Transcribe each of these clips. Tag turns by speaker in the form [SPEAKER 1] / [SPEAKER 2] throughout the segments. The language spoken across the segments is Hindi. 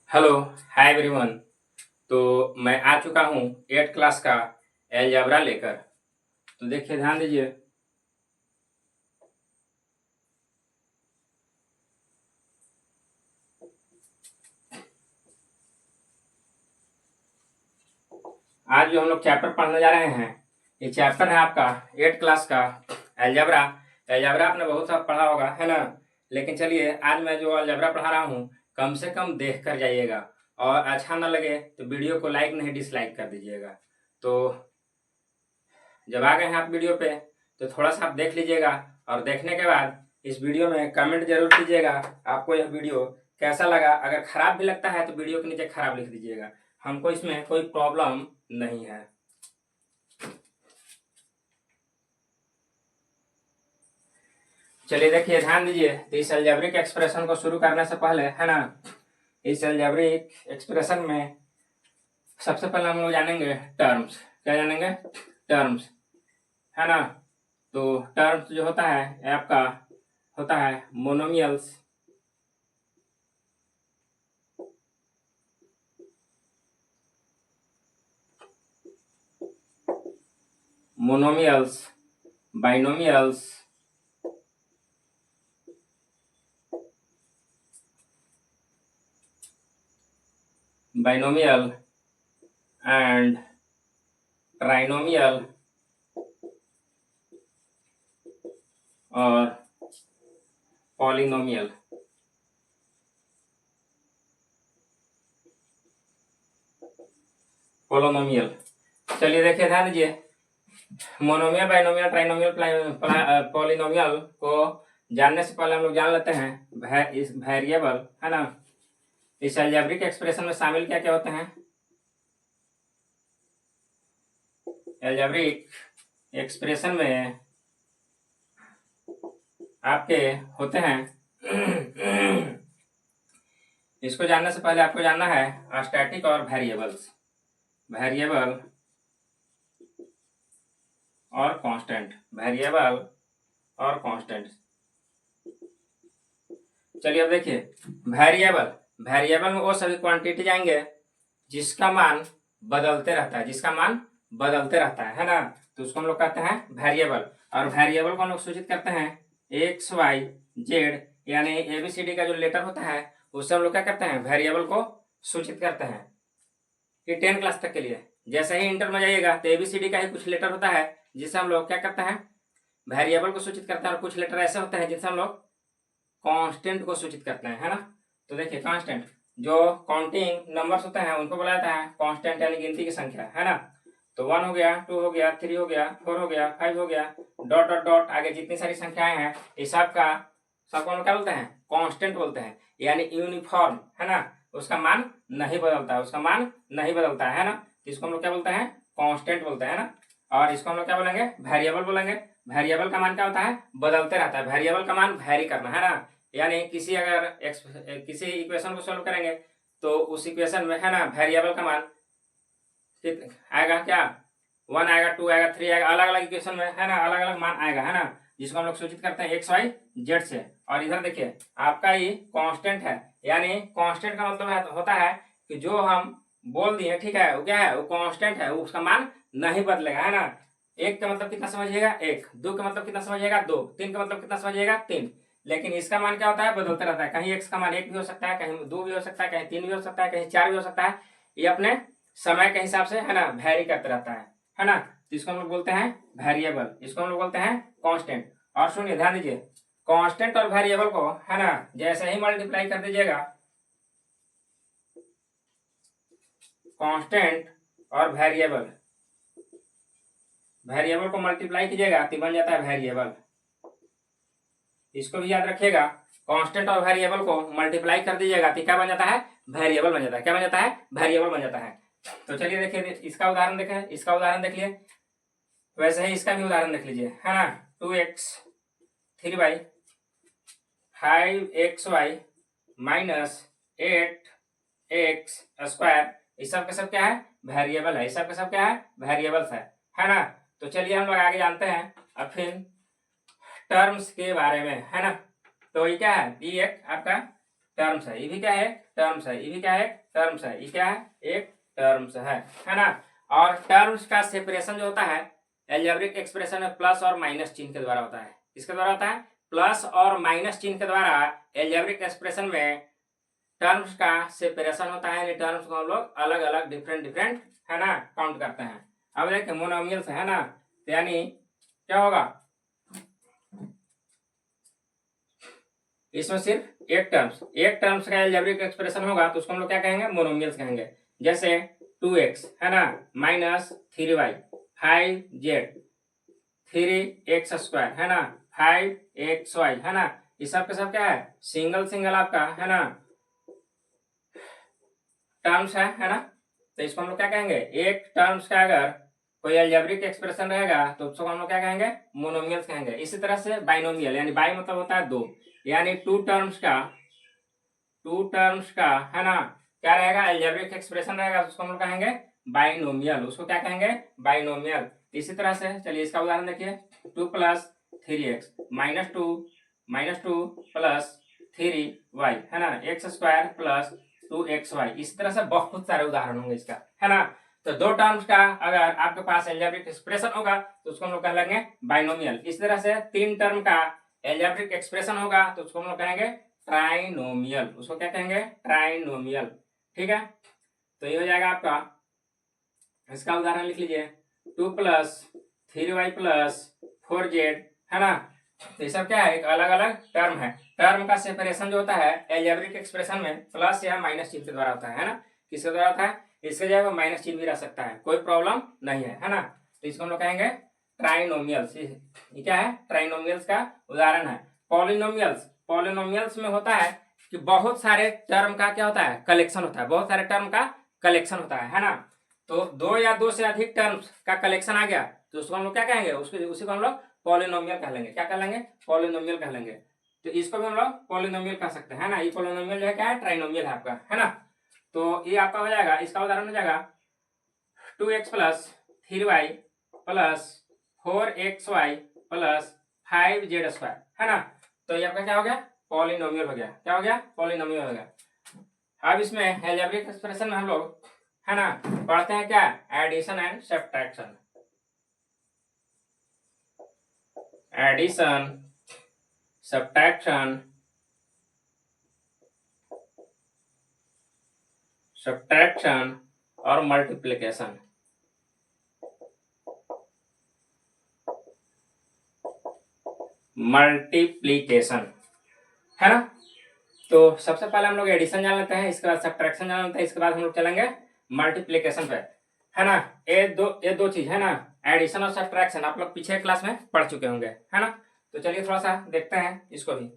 [SPEAKER 1] Hello, hi everyone. तो मैं आ चुका हूँ 8th क्लास का अलजेब्रा लेकर। तो देखिए, ध्यान दीजिए। आज जो हम लोग चैप्टर पढ़ने जा रहे हैं, ये चैप्टर है आपका 8th क्लास का अलजेब्रा। अलजेब्रा आपने बहुत सा पढ़ा होगा, है ना। लेकिन चलिए, आज मैं जो अलजेब्रा पढ़ा रहा हूँ, कम से कम देख कर जाइएगा, और अच्छा ना लगे तो वीडियो को लाइक नहीं डिसलाइक कर दीजिएगा। तो जब आ गए हैं आप वीडियो पे, तो थोड़ा सा आप देख लीजिएगा, और देखने के बाद इस वीडियो में कमेंट जरूर कीजिएगा आपको यह वीडियो कैसा लगा। अगर खराब भी लगता है तो वीडियो के नीचे खराब लिख दीजिएगा, हमको इसमें कोई प्रॉब्लम नहीं है। चलिए देखिए, ध्यान दीजिए। तो इस अलजेब्रिक एक्सप्रेशन को शुरू करने से पहले, है ना, इस अलजेब्रिक एक्सप्रेशन में सबसे पहले हम लोग जानेंगे टर्म्स। क्या जानेंगे? टर्म्स, है ना। तो टर्म्स जो होता है आपका होता है monomials. Monomials, binomials, binomial and trinomial और पॉलिनोमियल। पोलोनोमियल। चलिए देखिए, ध्यान दीजिए। मोनोमियल, बाइनोमियल, ट्राइनोमियल, पॉलिनोमियल को जानने से पहले हम लोग जान लेते हैं इस वेरिएबल, है ना। इस अलजेब्रिक एक्सप्रेशन में शामिल क्या क्या होते हैं? अलजेब्रिक एक्सप्रेशन में आपके होते हैं इसको जानने से पहले आपको जानना है स्टैटिक और वेरिएबल्स, वेरिएबल और कांस्टेंट, वेरिएबल और कांस्टेंट। चलिए अब देखिए, वेरिएबल, वेरिएबल में वो सभी क्वांटिटी जाएंगे जिसका मान बदलते रहता है, जिसका मान बदलते रहता है ना। तो उसको हम लोग कहते हैं वेरिएबल। और वेरिएबल को हम लोग सूचित करते हैं एक्स वाई जेड, यानी एबीसीडी का जो लेटर होता है उससे हम लोग क्या करते हैं, वेरिएबल को सूचित करते हैं। ये 10 क्लास तक के लिए। जैसे ही इंटर में जाइएगा तो एबीसीडी का ही कुछ लेटर होता है जिससे हम लोग क्या करते हैं, वेरिएबल को सूचित करते हैं। और कुछ लेटर ऐसे होते हैं जिनसे हम लोग कांस्टेंट को सूचित करते हैं, है ना। तो देखिए, कांस्टेंट जो काउंटिंग नंबर्स होते हैं उनको बोला जाता है कांस्टेंट, यानी गिनती की संख्या, है ना। तो 1 हो गया, 2 हो गया, 3 हो गया, 4 हो गया, 5 हो गया, डॉट डॉट डॉट आगे जितनी सारी संख्याएं हैं इस सबको हम क्या बोलते हैं, कांस्टेंट बोलते हैं। यानी यूनिफॉर्म, है ना, उसका मान नहीं बदलता है, उसका मान नहीं बदलता है ना। इसको हम लोग क्या बोलते हैं, कांस्टेंट बोलते हैं ना। और इसको हम लोग क्या बोलेंगे, वेरिएबल बोलेंगे। वेरिएबल का मान क्या होता है, बदलते रहता है। वेरिएबल का मान वैरी करना, है ना। यानी किसी इक्वेशन को सोल्व करेंगे तो उस इक्वेशन में, है ना, वेरिएबल का मान आएगा क्या, 1 आएगा, 2 आएगा, 3 आएगा, अलग अलग इक्वेशन में, है ना, अलग अलग मान आएगा, है ना। जिसको हम लोग सूचित करते हैं एक्स वाई जेड से। और इधर देखिए, आपका ये कांस्टेंट है। यानी कांस्टेंट का मतलब होता है कि जो हम बोल दिए, ठीक है, वो क्या है, वो कांस्टेंट है, उसका मान नहीं बदलेगा, है ना। एक का मतलब कितना समझिएगा, एक। दो का मतलब कितना समझिएगा, दो। तीन का मतलब कितना समझिएगा, तीन। लेकिन इसका मान क्या होता है, बदलता रहता है। कहीं एक्स का मान एक भी हो सकता है, कहीं दो भी हो सकता है, कहीं तीन भी हो सकता है, कहीं चार भी हो सकता है। ये अपने समय के हिसाब से, है ना, वेरी करते रहता है ना। तो इसको हम लोग बोलते हैं वेरिएबल, इसको हम लोग बोलते हैं कांस्टेंट। और सुनिए, ध्यान दीजिए, कांस्टेंट और वेरिएबल को, है ना, जैसे ही मल्टीप्लाई कर दीजिएगा, कांस्टेंट और वेरिएबल, वेरिएबल को मल्टीप्लाई कीजिएगा तो बन जाता है वेरिएबल। इसको भी याद रखिएगा, कांस्टेंट और वेरिएबल को मल्टीप्लाई कर दीजिएगा तो क्या बन जाता है, वेरिएबल बन जाता है। क्या बन जाता है, वेरिएबल बन जाता है। तो चलिए देखिए, इसका उदाहरण देखें, इसका उदाहरण देख लिए, वैसे ही इसका भी उदाहरण देख लीजिए, है ना। 2x 3y 5xy minus 8x square, इस सब का सब क्या है, वेरिएबल है। इस सब का सब क्या है, वेरिएबल्स है ना। तो चलिए हम लोग आगे जानते हैं अब फिर टर्म्स के बारे में, है ना। तो ये क्या है, ये एक आपका टर्म्स है, ये भी क्या है टर्म्स है, ये भी क्या है टर्म्स है, ये क्या है एक टर्म्स है ना। और टर्म्स का सेपरेशन जो होता है अलजेब्रिक एक्सप्रेशन में प्लस और माइनस चिन्ह के द्वारा होता है। किसके द्वारा होता है? प्लस और माइनस चिन्ह के द्वारा अलजेब्रिक एक्सप्रेशन में टर्म्स का सेपरेशन होता है, यानी टर्म्स को हम लोग अलग अलग डिफरेंट है ना काउंट करते हैं। अब देखिए मोनोमियल्स है ना, तो यानी क्या होगा, इसमें सिर्फ एक टर्म्स का अलजेब्रिक एक्सप्रेशन होगा तो उसको हम लोग क्या कहेंगे? मोनोमियल्स कहेंगे। जैसे 2x है ना माइनस 3y 5z 3x² है ना 5xy है ना, ये सब के सब क्या है सिंगल आपका है ना टर्म्स है ना। तो इसको हम लोग क्या कहेंगे? एक टर्म्स का अगर कोई अलजेब्रिक एक्सप्रेशन रहेगा तो उसको हम लोग क्या कहेंगे? मोनोमियल्स कहेंगे। इसी तरह से बाइनोमियल, यानी बाई मतलब होता है दो, यानी टू टर्म्स का है ना क्या रहेगा? अलजेब्रिक एक्सप्रेशन रहेगा तो उसको हम लोग कहेंगे बाइनोमियल। उसको क्या कहेंगे? बाइनोमियल। इसी तरह से चलिए इसका उदाहरण देखिए, 2 + 3x -2 + 3y है ना x² + 2xy। इस तरह से बहुत सारे उदाहरण होंगे इसका है ना। तो दो टर्म्स का अगर आपके पास अलजेब्रिक एक्सप्रेशन होगा तो उसको हम लोग कहेंगे बाइनोमियल। इस तरह से तीन टर्म का अलजेब्रिक एक्सप्रेशन होगा तो उसको हम लोग कहेंगे ट्राइनोमियल। उसको क्या कहेंगे? ट्राइनोमियल। ठीक है, तो ये हो जाएगा आपका। इसका उदाहरण लिख लीजिए, 2 + 3y + 4z है ना। तो ये सब क्या है? एक अलग अलग टर्म है। टर्म का सेपरेशन जो होता है अलजेब्रिक एक्सप्रेशन में प्लस या माइनस चिन्ह के द्वारा होता है ना। किसके द्वारा होता है? इसके जगह माइनस चिन्ह भी रह सकता है, कोई प्रॉब्लम नहीं है ना। तो इसको हम लोग कहेंगे ट्राइनोमियल्स। ये क्या है? ट्राइनोमियल्स का उदाहरण है। पॉलिनोमियल्स में होता है कि बहुत सारे टर्म का क्या होता है? कलेक्शन होता है, बहुत सारे टर्म का कलेक्शन होता है ना। तो दो या दो से अधिक टर्म्स का कलेक्शन आ गया तो उसको हम लोग क्या कहेंगे? उसी को हम लोग पॉलिनोमियल कह लेंगे। क्या कह लेंगे? पॉलिनोमियल कह लेंगे। तो इसको भी हम लोग पॉलिनोमियल कह सकते हैं ना। ये पॉलिनोमियल जो है क्या है? ट्राइनोमियल है आपका है ना। तो ये आपका हो जाएगा, इसका उदाहरण हो जाएगा 2x + 3y + 4xy + 5z² है ना। तो ये आपका क्या हो गया? पॉलिनोमियल हो गया। क्या हो गया? पॉलिनोमियल हो गया। अब इसमें अलजेब्रिक एक्सप्रेशन में हम लोग है ना पढ़ते हैं क्या? Addition and subtraction. Addition, subtraction और मल्टीप्लिकेशन। है ना। तो सबसे पहले हम लोग एडिशन जान लेते हैं, इसके बाद सब्ट्रैक्शन जान लेते हैं, इसके बाद हम लोग चलेंगे मल्टीप्लिकेशन पे है ना। ये दो चीज है ना, एडिशन और सब्ट्रैक्शन आप लोग पीछे क्लास में पढ़ चुके होंगे है ना। तो चलिए थोड़ा सा देखते हैं इसको भी।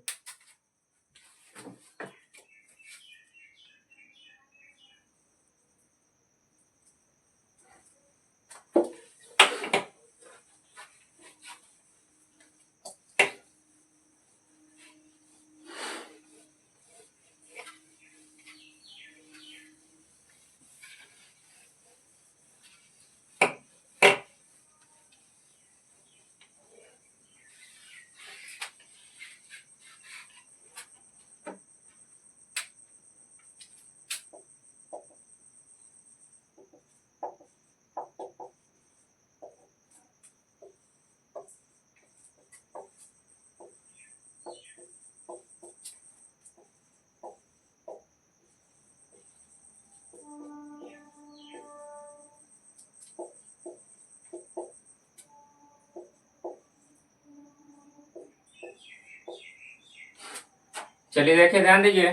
[SPEAKER 1] चलिए देखिए, ध्यान दीजिए,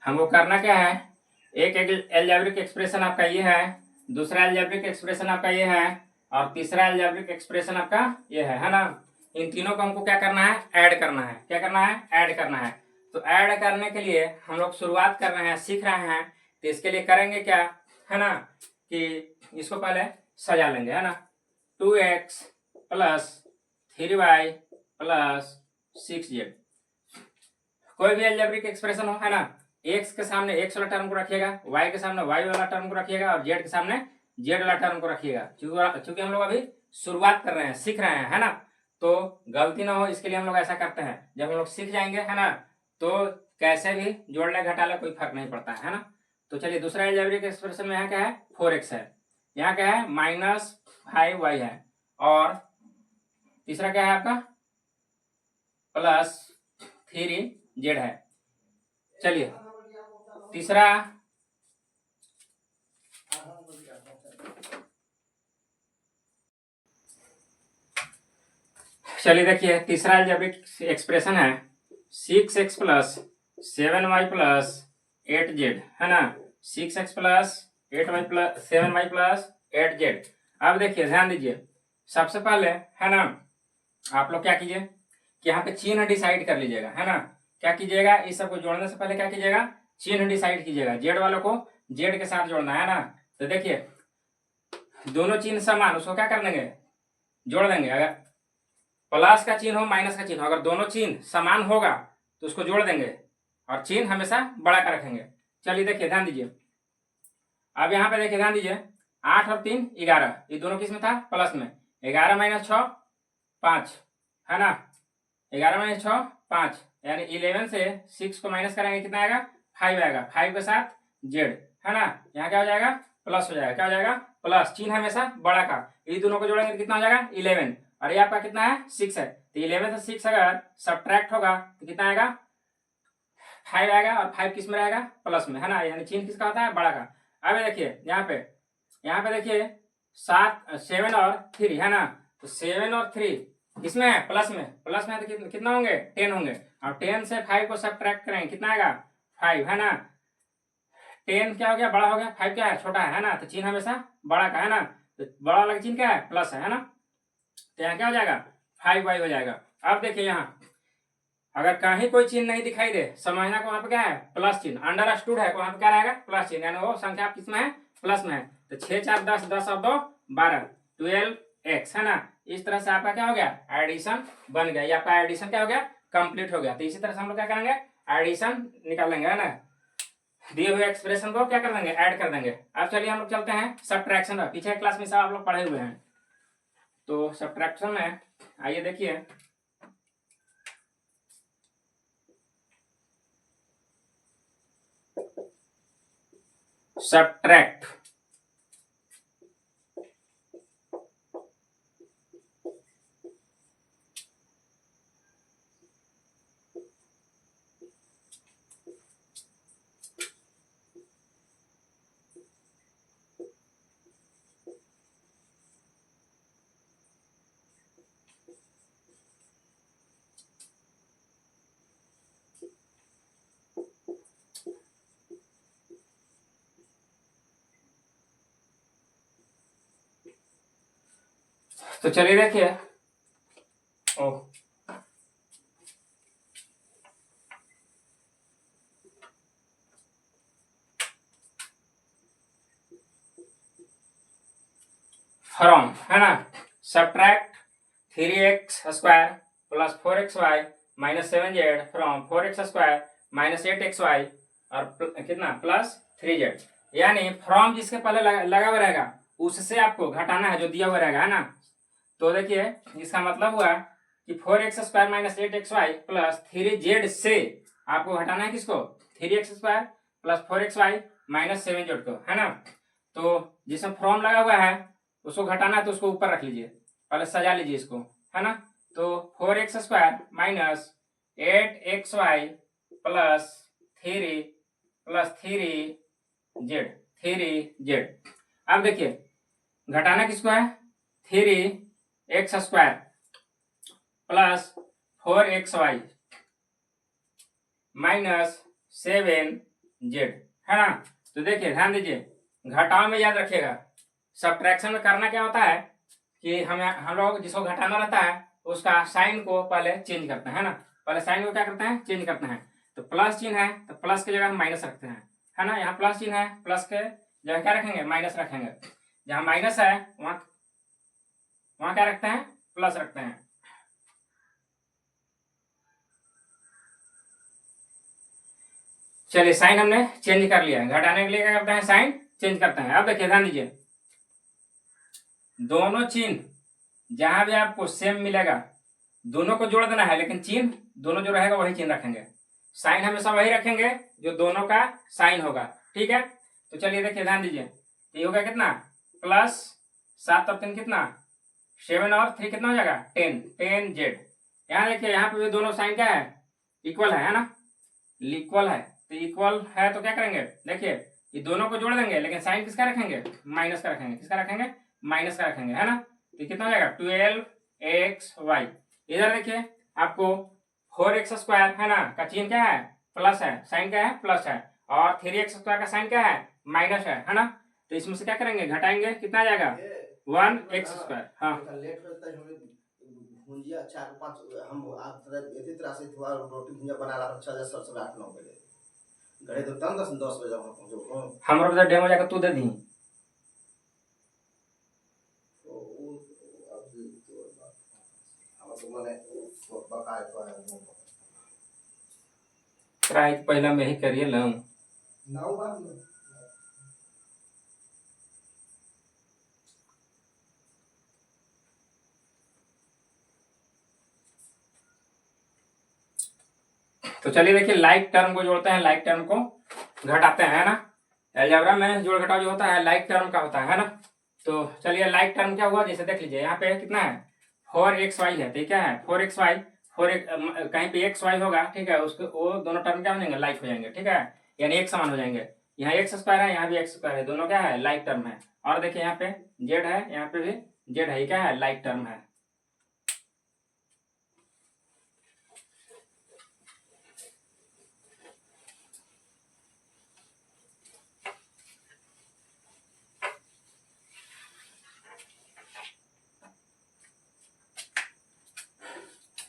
[SPEAKER 1] हमको करना क्या है। एक अलजेब्रिक एक्सप्रेशन आपका ये है, दूसरा अलजेब्रिक एक्सप्रेशन आपका ये है, और तीसरा अलजेब्रिक एक्सप्रेशन आपका ये है ना। इन तीनों को हमको क्या करना है? ऐड करना है। क्या करना है? ऐड करना है। तो ऐड करने के लिए हम लोग शुरुआत कर रहे हैं, सीख रहे हैं। तो इसके लिए करेंगे क्या है ना कि इसको पहले सजा लेंगे है ना। 2x + 3y + 6z। कोई भी अलजेब्रिक एक्सप्रेशन हो है ना, x के सामने x वाला टर्म को रखिएगा, y के सामने y वाला टर्म को रखिएगा और z के सामने z वाला टर्म को रखिएगा। क्योंकि हम लोग अभी शुरुआत कर रहे हैं, सीख रहे हैं है ना। तो गलती ना हो इसके लिए हम लोग ऐसा करते हैं। जब हम लोग सीख जाएंगे है ना तो कैसे भी जोड़ ले घटा ले कोई फर्क नहीं पड़ता है ना। तो चलिए दूसरा अलजेब्रिक एक्सप्रेशन में यहाँ क्या है 4x है, यहाँ क्या है -5y है, और तीसरा क्या है आपका +3z है। चलिए तीसरा चलिए देखिए तीसरा अलजेब्रिक एक्सप्रेशन है 6x + 7y + 8z है ना, 6x + 8y + 7y + 8z। अब देखिए ध्यान दीजिए, सबसे पहले है ना आप लोग क्या कीजिए कि यहाँ पे चिन्ह डिसाइड कर लीजिएगा है ना। क्या कीजिएगा, इस सबको जोड़ने से पहले क्या कीजिएगा, चिन्ह डिसाइड कीजिएगा। जेड वालों को जेड के साथ जोड़ना है ना। तो देखिए दोनों चिन्ह समान, उसको क्या कर देंगे, जोड़ देंगे। अगर प्लस का चिन्ह हो माइनस का चिन्ह हो, अगर दोनों चिन्ह समान होगा तो उसको जोड़ देंगे और चिन्ह हमेशा बड़ा का रखेंगे। चलिए देखिए ध्यान दीजिए, अब यहाँ पे देखिए ध्यान दीजिए 8 और 3 11, ये दोनों किस में था प्लस में। 11 - 6 5 है ना, 11 - 6 5, यानी 11 से 6 को माइनस करेंगे कितना आएगा 5 आएगा, 5 के साथ जेड है ना, यहाँ क्या हो जाएगा प्लस हो जाएगा, क्या हो जाएगा प्लस, चिन्ह हमेशा बड़ा का। ये दोनों को जोड़ेंगे तो कितना हो जाएगा 11, और ये आपका कितना है 6 है। तो 11 से 6 अगर सब्ट्रैक्ट होगा तो कितना आएगा 5 आएगा, और 5 किस में रहेगा प्लस में है ना, यानी चिन्ह किसका होता है बड़ा का। अब देखिए यहाँ पे देखिए 7 और 3 है ना, तो 7 और 3 किसमें है प्लस में, प्लस में तो कितना होंगे 10 होंगे, और 10 से 5 को सब्ट्रैक्ट करेंगे कितना आएगा 5 है ना। 10 क्या हो गया बड़ा हो गया, 5 क्या है छोटा है ना, तो चिन्ह हमेशा बड़ा का है ना, तो बड़ा वाला चिन्ह क्या है प्लस है ना। तो यहाँ क्या हो जाएगा 5y हो जाएगा। अब देखिए यहाँ अगर कहीं कोई चिन्ह नहीं दिखाई दे, समझना को वहां पे क्या है प्लस चिन्ह, अंडरस्टूड है वहां पे क्या रहेगा प्लस चिन्ह, यानी वो संख्या किसमें है प्लस में है। तो 6 4 10, 10 और 2 12, 12x है ना। इस तरह से आपका क्या हो गया एडिशन बन गया, ये आपका एडिशन क्या हो गया कंप्लीट हो गया। तो इसी तरह से हम लोग क्या करेंगे एडिशन निकालेंगे है ना, दिए हुए एक्सप्रेशन को क्या कर देंगे ऐड कर देंगे। अब चलिए हम लोग चलते हैं सब्ट्रैक्शन में, पीछे क्लास में सब आप लोग पढ़े हुए हैं। तो सब्ट्रैक्शन में आइए देखिए सब्ट्रैक्ट, तो चलिए देखिए फ्रॉम है ना, subtract 3x² + 4xy - 7z from 4x² - 8xy और कितना +3z, यानी फ्रॉम जिसके पहले लगा हुआ रहेगा उससे आपको घटाना है जो दिया हुआ रहेगा है ना। तो देखिए इसका मतलब हुआ कि 4x² - 8xy + 3z से आपको घटाना है किसको 3x² + 4xy - 7z को है ना। तो जिसमें फ्रॉम लगा हुआ है उसको घटाना है तो उसको ऊपर रख लीजिए, पहले सजा लीजिए इसको है ना। तो 4x² - 8xy +3z। अब देखिए घटाना किसको है 3x² + 4xy - 7z है ना। तो देखिए ध्यान दीजिए घटाव में याद रखिएगा, सब्ट्रैक्शन में करना क्या होता है कि हम लोग जिसको घटाना रहता है उसका साइन को पहले चेंज करते हैं ना, पहले साइन को क्या करते हैं चेंज करते हैं। तो प्लस चिन्ह है तो प्लस की जगह हम माइनस रखते हैं है ना, यहाँ प्लस चिन्ह है प्लस के जगह क्या रखेंगे माइनस रखेंगे, जहाँ माइनस है वहां क्या रखते हैं प्लस रखते हैं। चलिए साइन हमने चेंज कर लिया है, घटाने के लिए क्या करते हैं साइन चेंज करते हैं। अब देखिए ध्यान दीजिए दोनों चिन्ह जहां भी आपको सेम मिलेगा दोनों को जोड़ देना है, लेकिन चिन्ह दोनों जो रहेगा वही चिन्ह रखेंगे। साइन हमेशा वही रखेंगे जो दोनों का साइन होगा, ठीक है। तो चलिए देखिए ध्यान दीजिए, ये हो गया कितना, प्लस 7 और 3 कितना, 7 और 3 कितना हो जाएगा 10, 10z। यहाँ देखिए यहाँ पे भी दोनों साइन क्या है, इक्वल है ना, इक्वल है। तो इक्वल है तो क्या करेंगे, देखिए ये दोनों को जोड़ देंगे, लेकिन साइन किसका रखेंगे, माइनस का रखेंगे। किसका रखेंगे, माइनस का रखेंगे, है ना। तो कितना हो जाएगा 12xy। इधर देखिए आपको 4x² है ना का चिन्ह क्या है, प्लस है, साइन क्या है, प्लस है, और 3x² का साइन क्या है, माइनस है ना। तो इसमें से क्या करेंगे, घटाएंगे, कितना आ जाएगा 1x²। हाँ
[SPEAKER 2] लेट होता है हमें भुंजिया 4-5 हम आप इसी तरह से थोड़ा रोटी भुंजिया बना रहा था 6 10 8 9 बजे घरे तो तब 10 बजे हम पहुंचो
[SPEAKER 1] हमारे उधर डेमो जाकर तू दे दी।
[SPEAKER 2] तो अब तो हम तो माने बकाया तो है
[SPEAKER 1] ट्राई पहला में ही करिए लम
[SPEAKER 2] नाउ बात में।
[SPEAKER 1] तो चलिए देखिए लाइक टर्म को जोड़ते हैं, लाइक टर्म को घटाते हैं ना। अलजेब्रा में जोड़ घटाव जो होता है लाइक टर्म का होता है ना। तो चलिए लाइक टर्म क्या हुआ, जैसे देख लीजिए यहाँ पे कितना है 4xy है, तो क्या है 4xy, कहीं पे xy होगा, ठीक है, उसको वो दोनों टर्म क्या हो जाएंगे, लाइक हो जाएंगे, ठीक है, यानी एक समान हो जाएंगे। यहाँ x² है, यहाँ भी x² है, दोनों क्या है, लाइक टर्म है। और देखिए यहाँ पे z है, यहाँ पे भी z है, ये क्या है, लाइक टर्म है।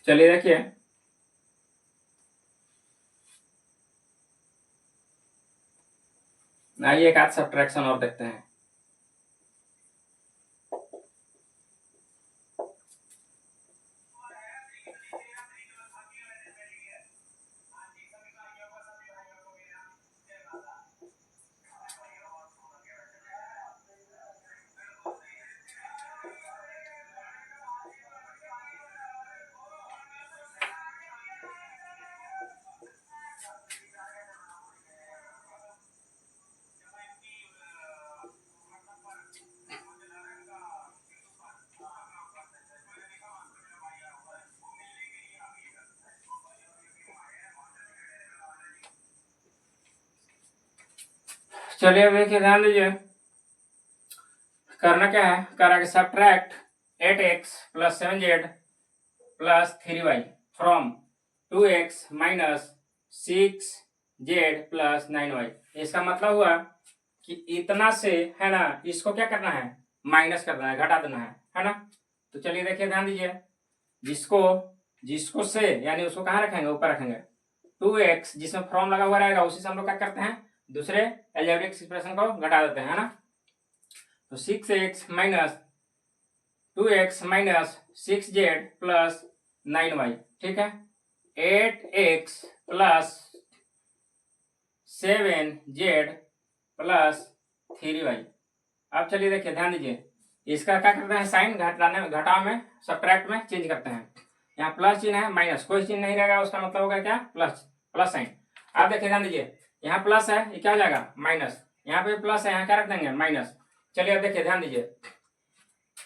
[SPEAKER 1] चलिए देखिए आइए एक आध सब्ट्रैक्शन और देखते हैं। चलिए अब देखिए ध्यान दीजिए, करना क्या है, करा के subtract 8x + 7z + 3y from 2x - 6z + 9y। इसका मतलब हुआ कि इतना से है ना, इसको क्या करना है, माइनस करना है, घटा देना है ना। तो चलिए देखिए ध्यान दीजिए, जिसको जिसको से यानी उसको कहाँ रखेंगे, ऊपर रखेंगे। 2x जिसमें फ्रॉम लगा हुआ रहेगा उसी से हम लोग क्या करते हैं, दूसरे अलजेब्रिक एक्सप्रेशन को घटा देते हैं, है ना। तो 6x - 2x - 6z + 9y, ठीक है, 8x + 7z + 3y। अब चलिए देखिए ध्यान दीजिए, इसका क्या करते हैं, साइन घटाने में, घटाव में, सब्ट्रैक्ट में चेंज करते हैं। यहाँ प्लस चिन्ह है, माइनस कोई चिन्ह नहीं रहेगा, उसका मतलब होगा क्या, प्लस, प्लस साइन। अब देखिए ध्यान दीजिए, यहाँ प्लस है, ये क्या हो जाएगा माइनस, यहाँ पे प्लस है, यहाँ क्या रख देंगे माइनस। चलिए अब देखिए ध्यान दीजिए,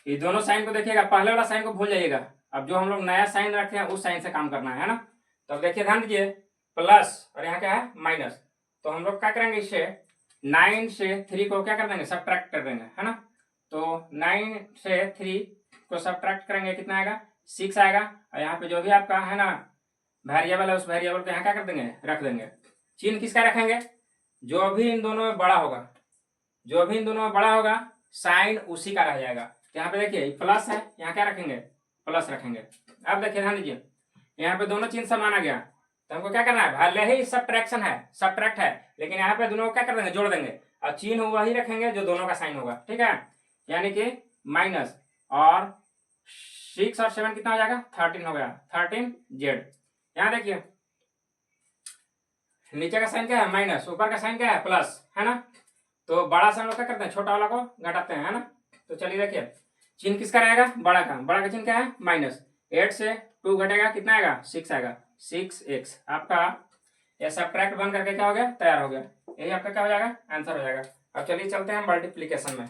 [SPEAKER 1] ये दोनों साइन को देखिएगा, पहले वाला साइन को भूल जाइएगा, अब जो हम लोग नया साइन रखे हैं उस साइन से काम करना है ना। तो अब देखिए ध्यान दीजिए, प्लस और यहाँ क्या है माइनस, तो हम लोग क्या करेंगे, इससे 9 से 3 को क्या कर देंगे, सब्ट्रैक्ट कर देंगे, है ना। तो 9 से 3 को सब्ट्रैक्ट करेंगे, कितना आएगा 6 आएगा, और यहाँ पे जो भी आपका है ना वेरिएबल है उस वेरिएबल को यहाँ क्या कर देंगे, रख देंगे। चिन्ह किसका रखेंगे, जो भी इन दोनों में बड़ा होगा, जो भी इन दोनों में बड़ा होगा साइन उसी का रह जाएगा। यहाँ पे देखिए प्लस है, यहाँ क्या रखेंगे, प्लस रखेंगे। अब देखिए ध्यान दीजिए, यहाँ पे दोनों चिन्ह समान आ गया, तो हमको क्या करना है, भले ही सब्ट्रैक्शन है, सब्ट्रैक्ट है, लेकिन यहाँ पे दोनों को क्या कर देंगे, जोड़ देंगे, और चिन्ह वही रखेंगे जो दोनों का साइन होगा, ठीक है। यानी कि माइनस, और 6 और 7 कितना हो जाएगा, 13 हो गया, 13z। यहाँ देखिए नीचे का साइन क्या है माइनस, ऊपर का साइन क्या है प्लस, है ना। तो बड़ा सा हम लोग क्या करते हैं, छोटा वाला को घटाते हैं, है ना। तो चलिए देखिए, चिन्ह किसका रहेगा, बड़ा का, बड़ा का चिन्ह क्या है माइनस, 8 से 2 घटेगा, कितना आएगा 6 आएगा, 6x। आपका ये सब्ट्रैक्ट बन करके क्या हो गया, तैयार हो गया। यही आपका क्या हो जाएगा, आंसर हो जाएगा। अब चलिए चलते हैं मल्टीप्लीकेशन में।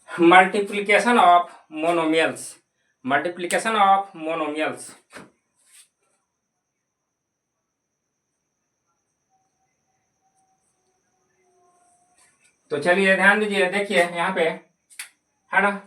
[SPEAKER 1] Multiplication of monomials, multiplication of monomials. तो चलिए ध्यान दीजिए, देखिए यहाँ पे है ना,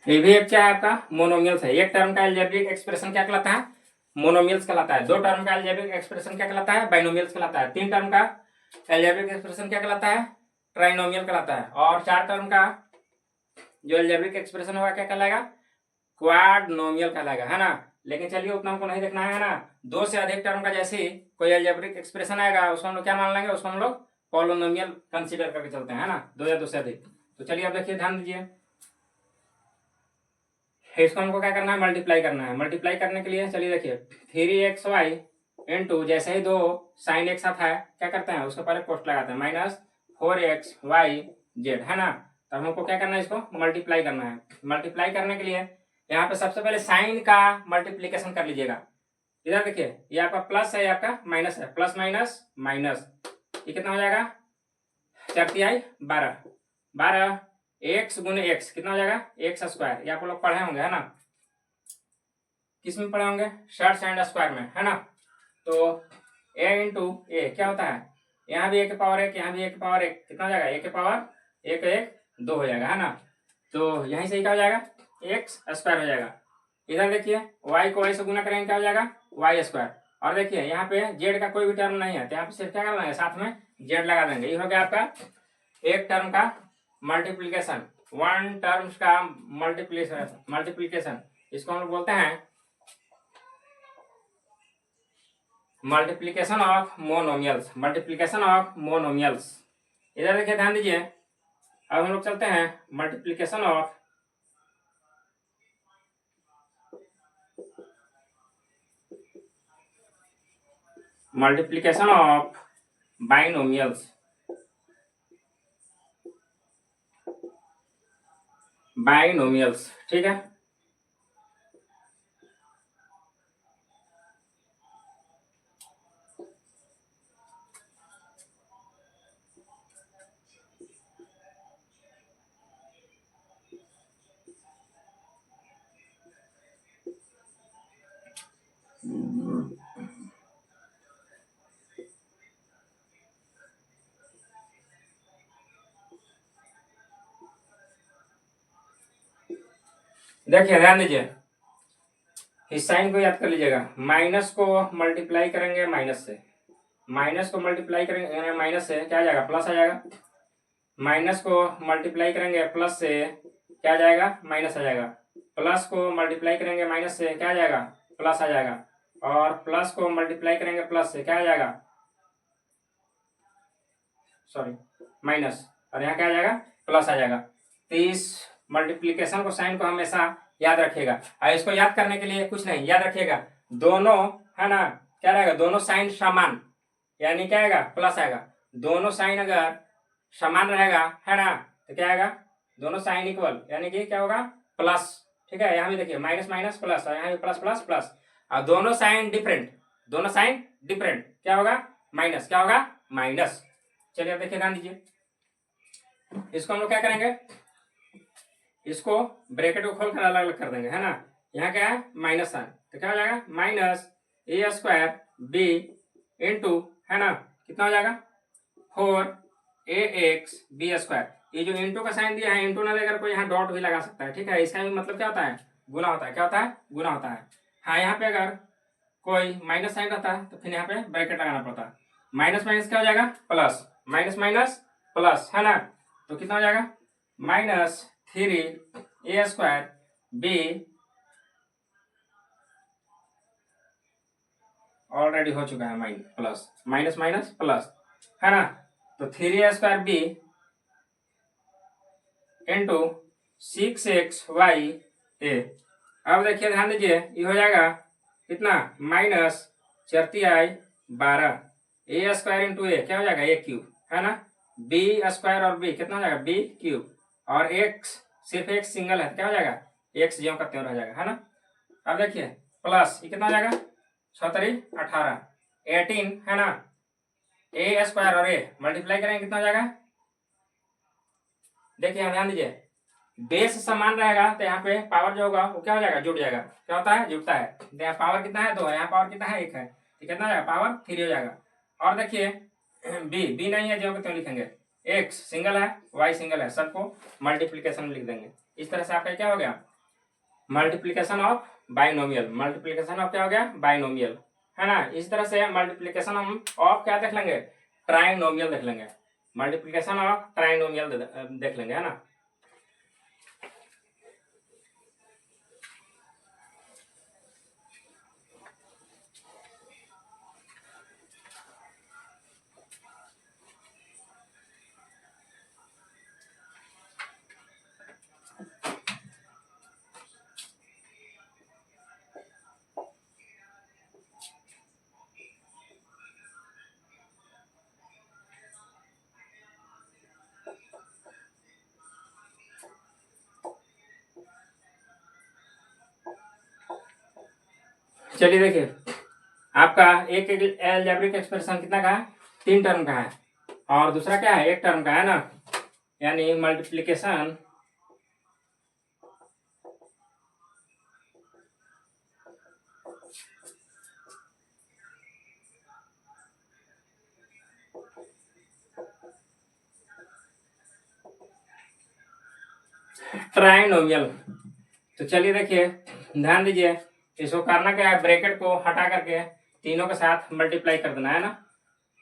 [SPEAKER 1] ये भी एक क्या है आपका, मोनोमियल्स है। एक टर्म का एल्जेब्रिक एक्सप्रेशन क्या कहलाता है, मोनोमियल्स कहलाता है। दो टर्म का एल्जेब्रिक एक्सप्रेशन क्या कहलाता है, बाइनोमियल्स कहलाता है। तीन टर्म का एल्जेब्रिक एक्सप्रेशन क्या कहलाता है, ट्राइनोमियल कहलाता है। और चार टर्म का जो एल्जेब्रिक एक्सप्रेशन होगा क्या कहलाएगा, क्वाड्रोमियल कहलाएगा, है ना। लेकिन चलिए उतना हमको नहीं देखना है ना, दो से अधिक टर्म का जैसे ही कोई एल्जेब्रिक एक्सप्रेशन आएगा उसको हम लोग क्या मान लेंगे, उसको हम लोग पॉलिनोमियल कंसीडर करके चलते हैं, है ना, दो या दो से अधिक। तो चलिए अब देखिए, ध्यान दीजिए, इसको हमको क्या करना है, मल्टीप्लाई करना है। मल्टीप्लाई करने के लिए चलिए देखिए, 3xy इंटू जैसे ही दो साइन एक्स आता है क्या करते हैं, उसको पहले पोस्ट लगाते हैं, माइनस 4xyz, है ना। तो हमको क्या करना है, इसको मल्टीप्लाई करना है। मल्टीप्लाई करने के लिए यहाँ पे सबसे पहले साइन का मल्टीप्लीकेशन कर लीजिएगा। इधर देखिए, ये आपका प्लस है, ये आपका माइनस है, प्लस माइनस माइनस, ये कितना हो जाएगा, 4×3 12, 12 एक्स गुने एक्स कितना हो जाएगा, एक्स स्क्वायर। ये आप लोग पढ़े होंगे, है ना, किस में पढ़े होंगे, शॉर्ट्स एंड स्क्वायर में, है ना। तो ए इंटू ए क्या होता है, यहाँ भी ए के पावर एक, यहाँ भी ए के पावर एक, कितना हो जाएगा, ए के पावर एक एक 2 हो जाएगा, है ना। तो यहीं से क्या हो जाएगा, एक्स स्क्वायर हो जाएगा। इधर देखिए, वाई को वाई से गुना करेंगे क्या हो जाएगा, वाई स्क्वायर। और देखिए यहाँ पे जेड का कोई भी टर्म नहीं है, तो यहाँ पे सिर्फ क्या करना है, साथ में जेड लगा देंगे। ये हो गया आपका एक टर्म का मल्टीप्लीकेशन, वन टर्म्स का मल्टीप्लीकेशन। इसको हम लोग बोलते हैं multiplication of monomials, multiplication of monomials. इधर देखिए, ध्यान दीजिए, अब हम लोग चलते हैं मल्टीप्लीकेशन ऑफ बाइनोमियल्स, बाइनोमियल्स, ठीक है। देखिए ध्यान दीजिए, इस साइन को याद कर लीजिएगा, माइनस को मल्टीप्लाई करेंगे माइनस से, माइनस को मल्टीप्लाई करेंगे माइनस से क्या आ जाएगा, प्लस आ जाएगा। माइनस को मल्टीप्लाई करेंगे प्लस से क्या आ जाएगा, माइनस आ जाएगा। प्लस को मल्टीप्लाई करेंगे माइनस से क्या आ जाएगा, प्लस आ जाएगा। और प्लस को मल्टीप्लाई करेंगे प्लस से क्या आ जाएगा, सॉरी माइनस, और यहाँ क्या आ जाएगा, प्लस आ जाएगा। तो इस मल्टीप्लीकेशन को, साइन को हमेशा याद रखिएगा। और इसको याद करने के लिए कुछ नहीं, याद रखिएगा दोनों, है ना, क्या रहेगा, दोनों साइन समान, यानी क्या आएगा, प्लस आएगा। दोनों साइन अगर समान रहेगा, है ना, तो क्या आएगा, दोनों साइन इक्वल, यानी कि क्या होगा, प्लस, ठीक है। यहाँ भी देखिए माइनस माइनस प्लस, और यहाँ भी प्लस प्लस प्लस। और दोनों साइन डिफरेंट, दोनों साइन डिफरेंट, क्या होगा, माइनस, क्या होगा, माइनस। चलिए अब देखिए, ध्यान दीजिए, इसको हम लोग क्या करेंगे, इसको ब्रैकेट को खोलकर अलग अलग कर देंगे, है ना। यहाँ क्या है, माइनस साइन, तो क्या हो जाएगा, माइनस ए स्क्वायर बी इंटू, है ना, कितना हो जाएगा, 4ax/b²। ये जो इंटू का साइन दिया है, इंटू ना देकर कोई यहाँ डॉट भी लगा सकता है, ठीक है। इसका भी मतलब क्या होता है, गुना होता है, क्या होता है, गुना होता है। हाँ, यहाँ पे अगर कोई माइनस साइन रहता है तो फिर यहाँ पे ब्रैकेट लगाना पड़ता है। माइनस माइनस क्या हो जाएगा, प्लस, माइनस माइनस प्लस, है ना। तो कितना हो जाएगा, माइनस 3a² b ऑलरेडी हो चुका है प्लस माइनस माइनस प्लस, है ना। तो 3a² b into 6xy a। अब देखिए ध्यान दीजिए, ये हो जाएगा कितना, माइनस 4×12 a² इंटू ए क्या हो जाएगा, a क्यूब, है ना। b² और b कितना हो जाएगा, b क्यूब, और x सिर्फ एक सिंगल है, क्या हो जाएगा, x ज्यों का त्यों रह जाएगा, है ना। अब देखिए प्लस ये कितना हो जाएगा, 6×3 = 18, है ना। a² और a मल्टीप्लाई करेंगे कितना हो जाएगा, देखिए ध्यान दीजिए, बेस समान रहेगा तो यहाँ पे पावर जो होगा वो क्या हो जाएगा, जुड़ जाएगा। क्या होता है, जुड़ता है। तो यहाँ पावर कितना है, 2 है, यहाँ पावर कितना है, 1 है, तो कितना हो जाएगा, पावर 3 हो जाएगा। और देखिए बी नहीं है जो क्यों लिखेंगे, x सिंगल है, y सिंगल है, सबको मल्टीप्लीकेशन में लिख देंगे। इस तरह से आपका क्या हो गया, multiplication of binomial, multiplication of क्या हो गया, बाइनोमियल, है ना। इस तरह से मल्टीप्लीकेशन हम ऑफ क्या देख लेंगे, ट्राइनोमियल देख लेंगे, मल्टीप्लीकेशन ऑफ ट्राइनोमियल देख लेंगे, है ना। चलिए देखिए, आपका एक अलजेब्रिक एक्सप्रेशन कितना का है, 3 टर्म का है, और दूसरा क्या है, 1 टर्म का है ना। यानी मल्टीप्लीकेशन ट्राइनोमियल। तो चलिए देखिए ध्यान दीजिए, इसको करना क्या है, ब्रैकेट को हटा करके तीनों के साथ मल्टीप्लाई कर देना, है ना।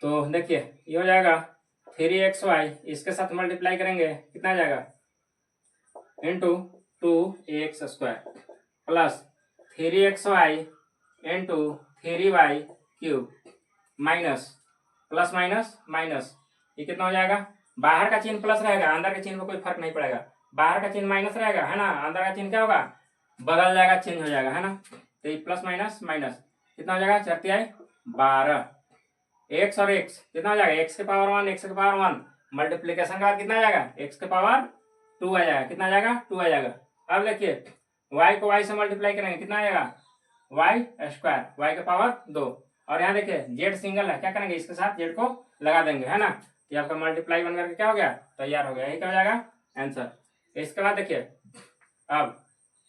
[SPEAKER 1] तो देखिए ये हो जाएगा 3xy, इसके साथ मल्टीप्लाई करेंगे कितना आ जाएगा, into 2ax² plus 3xy into 3y³ minus plus minus minus, ये कितना हो जाएगा, बाहर का चिन्ह प्लस रहेगा, अंदर के चिन्ह में कोई फर्क नहीं पड़ेगा। बाहर का चिन्ह माइनस रहेगा, है ना, अंदर का चिन्ह क्या होगा, बदल जाएगा, चेंज हो जाएगा, है ना। तो ये प्लस माइनस माइनस कितना हो जाएगा, 4×12 x और x कितना हो जाएगा, x के पावर 1 x के पावर 1, मल्टीप्लीकेशन का बाद कितना आ जाएगा, x के पावर 2 आ जाएगा, कितना आ जाएगा, 2 आ जाएगा। अब देखिए y को y से मल्टीप्लाई करेंगे कितना आ जाएगा, y² y के पावर 2, और यहाँ देखिए z सिंगल है, क्या करेंगे, इसके साथ z को लगा देंगे, है ना। ये आपका मल्टीप्लाई बन करके क्या हो गया, तैयार हो गया, यही क्या हो जाएगा आंसर। इसके बाद देखिए अब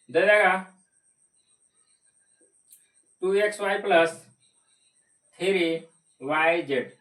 [SPEAKER 1] दे देगा 2xy प्लस 3yz,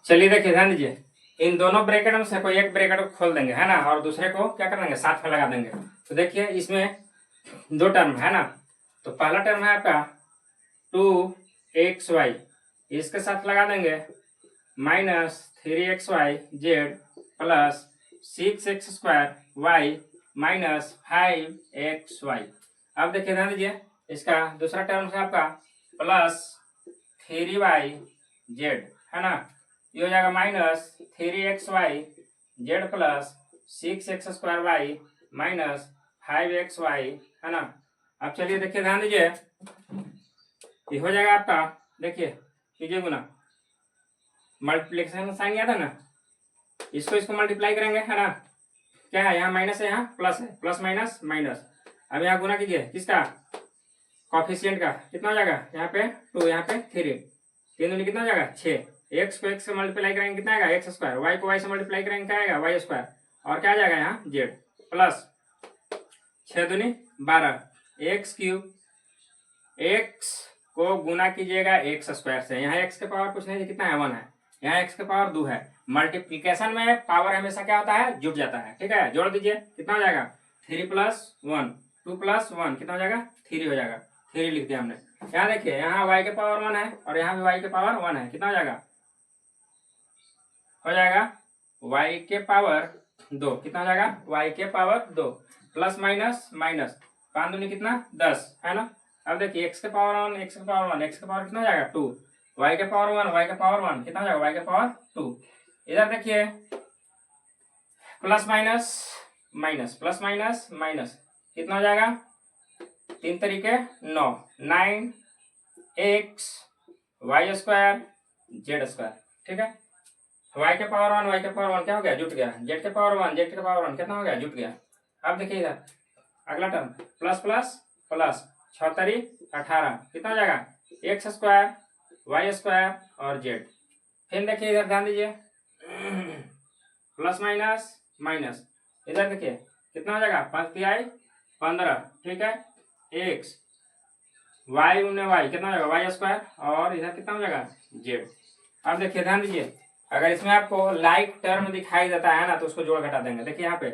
[SPEAKER 1] चलिए देखिए ध्यान दीजिए, इन दोनों ब्रैकेट में से कोई एक ब्रैकेट को खोल देंगे, है ना, और दूसरे को क्या कर देंगे, साथ में लगा देंगे। तो देखिए इसमें 2 टर्म है ना। तो पहला टर्म है आपका 2xy, इसके साथ लगा देंगे minus 3xyz plus 6x² minus 5xy। अब देखिए ध्यान दीजिए, इसका दूसरा टर्म है आपका प्लस 3yz, है ना। ये हो जाएगा minus 3xy Z plus 6x² y minus 5xy, है ना। अब चलिए देखिए, ध्यान दीजिए, ये हो जाएगा आपका, देखिए कीजिए गुना, मल्टीप्लिकेशन का साइन याद है ना, इसको मल्टीप्लाई करेंगे, है ना। क्या है, यहाँ माइनस है, यहाँ प्लस है, प्लस माइनस माइनस। अब यहाँ गुना कीजिए किसका, कॉफिशिएंट का, कितना हो जाएगा, यहाँ पे 2, यहाँ पे 3, 3 दूनी कितना हो जाएगा 6। एक्स को एक्स से मल्टीप्लाई करेंगे कितना आएगा x², वाई को वाई से मल्टीप्लाई करेंगे क्या आएगा y², और क्या आ जाएगा यहाँ z प्लस 6 दूनी 12, x³ x को गुना कीजिएगा x² से, यहाँ x के पावर कुछ नहीं, कितना है 1 है, यहाँ x के पावर 2 है। मल्टीप्लीकेशन में पावर हमेशा क्या होता है, जुट जाता है, ठीक है। जोड़ दीजिए, कितना हो जाएगा 3 + 1, 2 + 1 कितना हो जाएगा 3 हो जाएगा, 3 लिख दिया हमने। यहाँ देखिए, यहाँ y के पावर 1 है और यहाँ भी y के पावर 1 है, कितना हो जाएगा y के पावर 2, कितना हो जाएगा y के पावर 2 प्लस माइनस माइनस, 5 दूनी कितना 10, है ना। अब देखिए x के पावर 1, x के पावर 1, x के पावर कितना हो जाएगा 2, y के पावर 1, y के पावर 1 कितना हो जाएगा y के पावर 2। इधर देखिए plus minus minus, plus minus minus, कितना हो जाएगा 3 तरीके 9, 9x y² z², ठीक है। y के पावर 1, y के पावर 1 क्या हो गया, जुट गया, z के पावर 1, z के पावर 1 कितना हो गया, जुट गया। अब देखिए इधर अगला टर्म प्लस प्लस प्लस, 6 तारी 18 कितना हो जाएगा x² y² और z। फिर देखिए इधर ध्यान दीजिए, प्लस माइनस माइनस, इधर देखिए कितना हो जाएगा 5 तिहाई 15, ठीक है। x y गुने y कितना हो जाएगा y² और इधर कितना हो जाएगा z। अब देखिए ध्यान दीजिए, अगर इसमें आपको लाइक टर्म दिखाई देता है ना तो उसको जोड़ घटा देंगे। देखिए यहाँ पे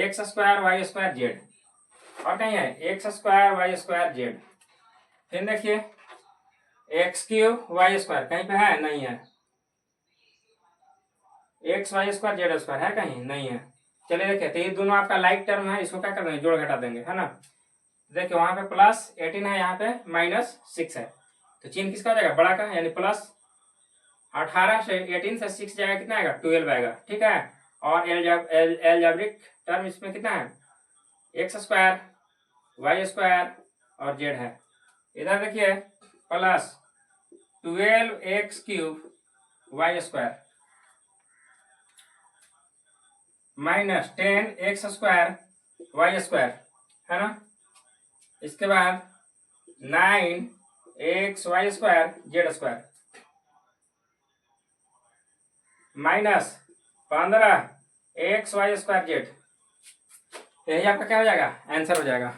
[SPEAKER 1] x² y² z, और कहीं है x² y² z। फिर देखिए x³ y² कहीं पे है, नहीं है, x y² z² है कहीं, नहीं है। चलिए देखिए, तो ये दोनों आपका लाइक टर्म है, इसको क्या कर देंगे, जोड़ घटा देंगे, है ना। देखिए वहां पे प्लस 18 है, यहाँ पे -6 है, तो चिन्ह किसका हो जाएगा, बड़ा का, यानी प्लस 18 से 18 से 6 जाएगा, कितना आएगा 12 आएगा, ठीक है। और एलजेब्रिक टर्म इसमें कितना है x² y² और z है। इधर देखिए plus 12x³ y² minus 10x² y², है ना। इसके बाद 9xy² z² minus 15xy² z। यही आपका क्या हो जाएगा, आंसर हो जाएगा।